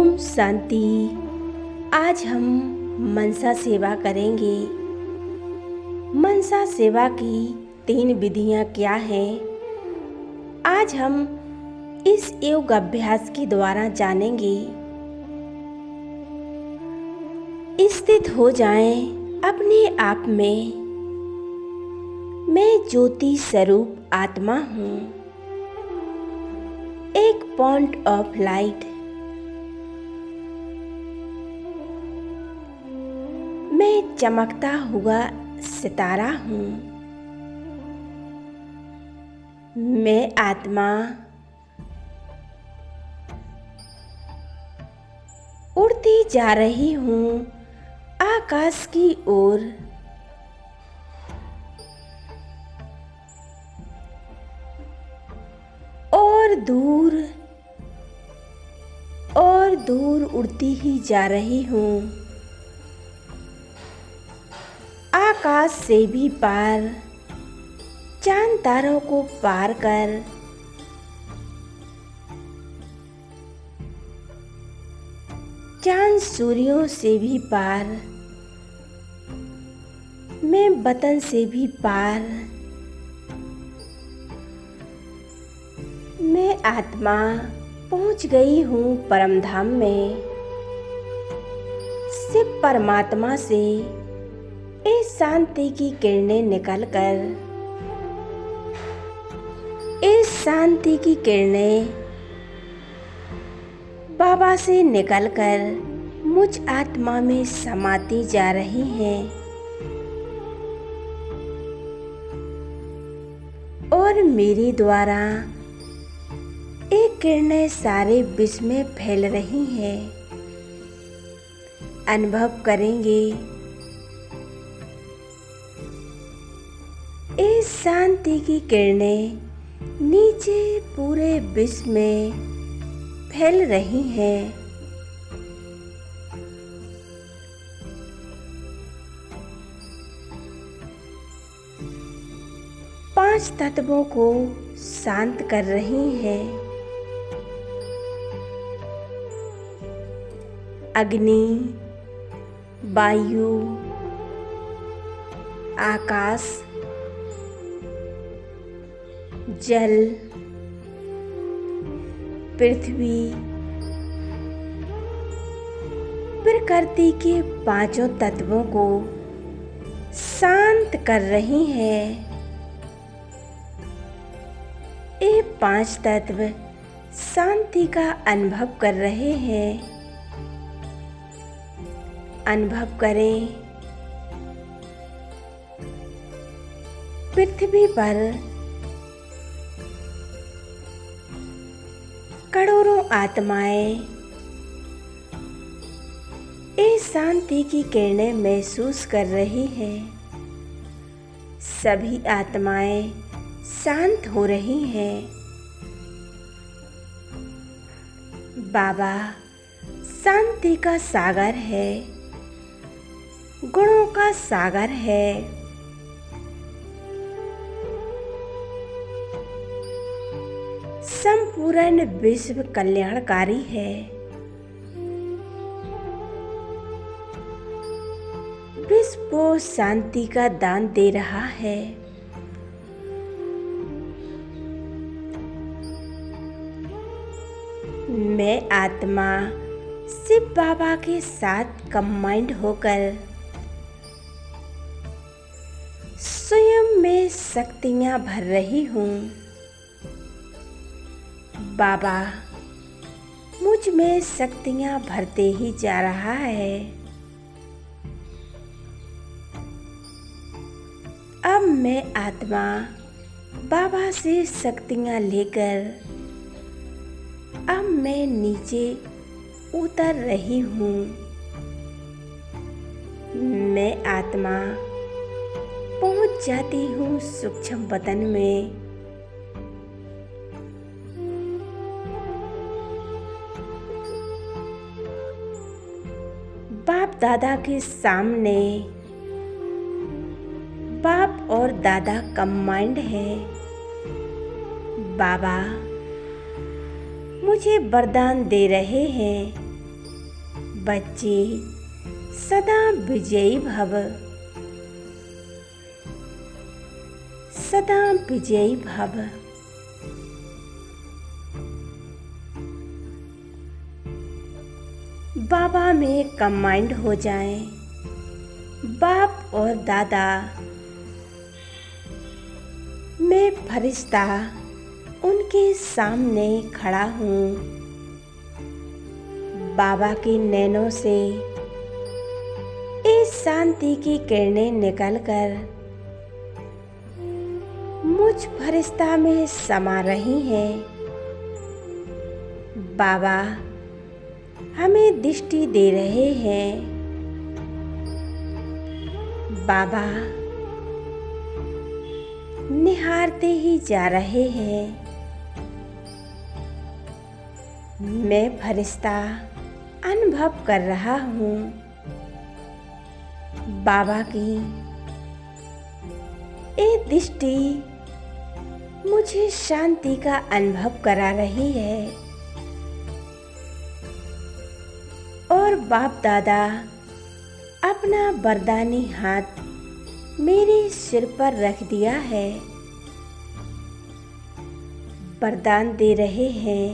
ओम शांति। आज हम मनसा सेवा करेंगे। मनसा सेवा की 3 विधियां क्या हैं, आज हम इस योग अभ्यास के द्वारा जानेंगे। स्थित हो जाएं अपने आप में। मैं ज्योति स्वरूप आत्मा हूँ, एक पॉइंट ऑफ लाइट। मैं चमकता हुआ सितारा हूँ। मैं आत्मा उड़ती जा रही हूँ आकाश की ओर। और दूर उड़ती ही जा रही हूँ, आकाश से भी पार, चांद तारों को पार कर। चांद सूर्यों से भी पार, मैं वतन से भी पार। मैं आत्मा पहुंच गई हूँ परम धाम में। शिव परमात्मा से इस शांति की किरणें निकलकर, इस शांति की किरणें बाबा से निकलकर मुझ आत्मा में समाती जा रही हैं और मेरे द्वारा ये किरणें सारे विश्व में फैल रही हैं। अनुभव करेंगे इस शांति की किरणें नीचे पूरे विश्व में फैल रही हैं। पांच तत्वों को शांत कर रही हैं। अग्नि, वायु, आकाश, जल, पृथ्वी, प्रकृति के पांचों तत्वों को शांत कर रही हैं। ये 5 तत्व शांति का अनुभव कर रहे हैं। अनुभव करें पृथ्वी पर करोड़ों आत्माएं इस शांति की किरणें महसूस कर रही हैं। सभी आत्माएं शांत हो रही हैं। बाबा शांति का सागर है, गुणों का सागर है। संपूर्ण विश्व कल्याणकारी है। विश्व को शांति का दान दे रहा है। मैं आत्मा शिव बाबा के साथ कंबाइंड होकर स्वयं में शक्तियां भर रही हूँ। बाबा मुझ में शक्तियां भरते ही जा रहा है। अब मैं आत्मा बाबा से शक्तियां लेकर अब मैं नीचे उतर रही हूँ। मैं आत्मा पहुँच जाती हूँ सूक्ष्म वतन में। बाप दादा के सामने बाप और दादा कंबाइंड है। बाबा मुझे वरदान दे रहे हैं बच्चे सदा विजयी भव, सदा विजयी भव। बाबा में कंबाइंड हो जाएं। बाप और दादा मैं फरिश्ता उनके सामने खड़ा हूँ। बाबा के नैनों से इस शांति की किरणें निकलकर मुझ फरिश्ता में समा रही हैं। बाबा हमें दृष्टि दे रहे हैं। बाबा निहारते ही जा रहे हैं। मैं फरिश्ता अनुभव कर रहा हूँ। बाबा की ये दृष्टि मुझे शांति का अनुभव करा रही है और बाप दादा अपना वरदानी हाथ मेरे सिर पर रख दिया है। वरदान दे रहे हैं।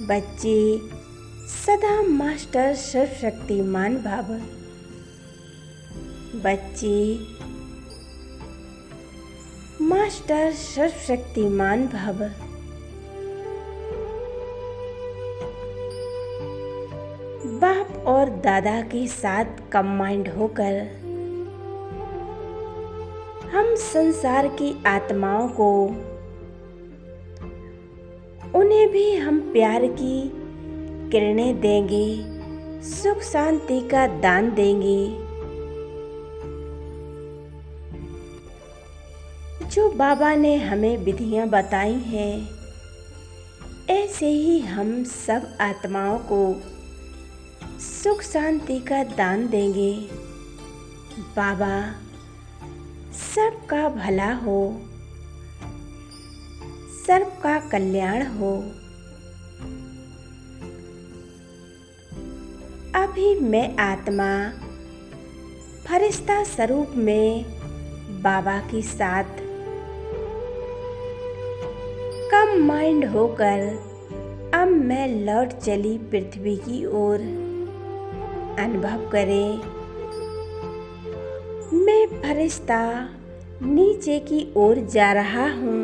बच्चे सदा मास्टर सर्वशक्तिमान भव। बच्चे मास्टर सर्वशक्तिमान भव। बाप और दादा के साथ कंबाइंड होकर हम संसार की आत्माओं को, उन्हें भी हम प्यार की किरणें देंगे, सुख शांति का दान देंगे। जो बाबा ने हमें विधियां बताई हैं, ऐसे ही हम सब आत्माओं को सुख शांति का दान देंगे। बाबा सबका भला हो, सबका कल्याण हो। अभी मैं आत्मा फरिश्ता स्वरूप में बाबा के साथ कंबाइंड होकर अब मैं लौट चली पृथ्वी की ओर। अनुभव करें, मैं फरिश्ता नीचे की ओर जा रहा हूँ।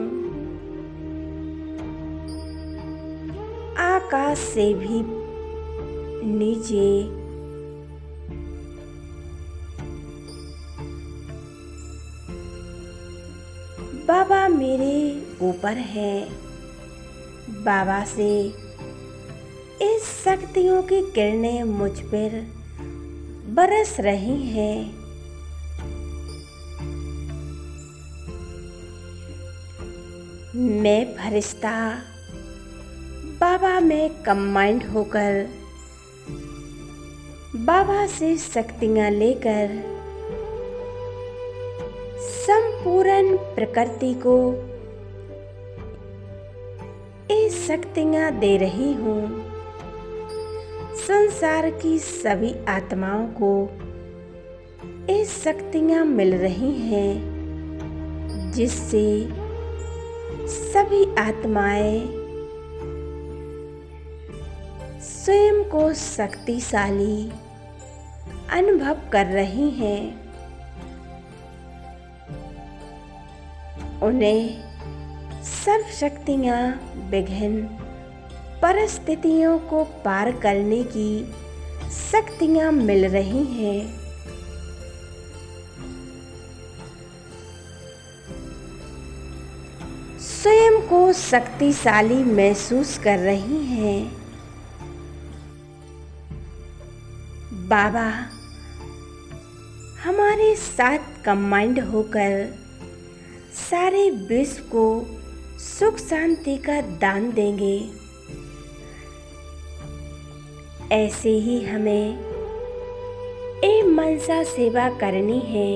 आकाश से भी नीचे बाबा मेरे ऊपर है। बाबा से इस शक्तियों की किरणें मुझ पर बरस रही हैं। मैं फरिश्ता बाबा में कंबाइंड होकर बाबा से शक्तियाँ लेकर संपूर्ण प्रकृति को ये शक्तियाँ दे रही हूँ। संसार की सभी आत्माओं को ये शक्तियाँ मिल रही हैं, जिससे सभी आत्माएं स्वयं को शक्तिशाली अनुभव कर रही हैं। उन्हें सब शक्तियाँ विभिन्न परिस्थितियों को पार करने की शक्तियाँ मिल रही हैं। स्वयं को शक्तिशाली महसूस कर रही हैं। बाबा हमारे साथ कंबाइंड होकर सारे विश्व को सुख शांति का दान देंगे। ऐसे ही हमें एक मनसा सेवा करनी है।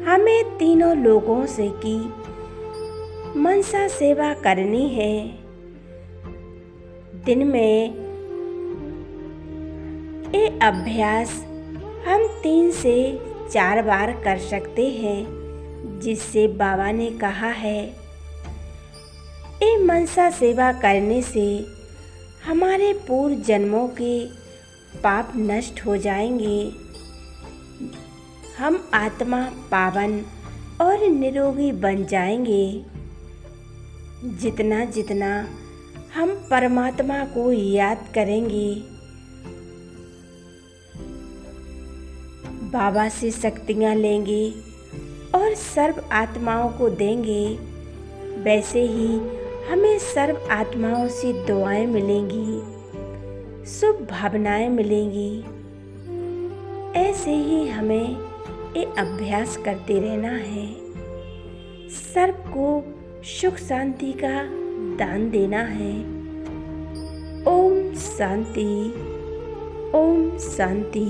हमें तीनों लोगों से की मनसा सेवा करनी है। दिन में ये अभ्यास हम 3 से 4 बार कर सकते हैं, जिससे बाबा ने कहा है ये मनसा सेवा करने से हमारे पूर्व जन्मों के पाप नष्ट हो जाएंगे। हम आत्मा पावन और निरोगी बन जाएंगे। जितना जितना हम परमात्मा को याद करेंगे, बाबा से शक्तियाँ लेंगे और सर्व आत्माओं को देंगे, वैसे ही हमें सर्व आत्माओं से दुआएं मिलेंगी, शुभ भावनाएं मिलेंगी। ऐसे ही हमें ये अभ्यास करते रहना है। सर्व को सुख शांति का दान देना है। ओम शांति, ओम शांति।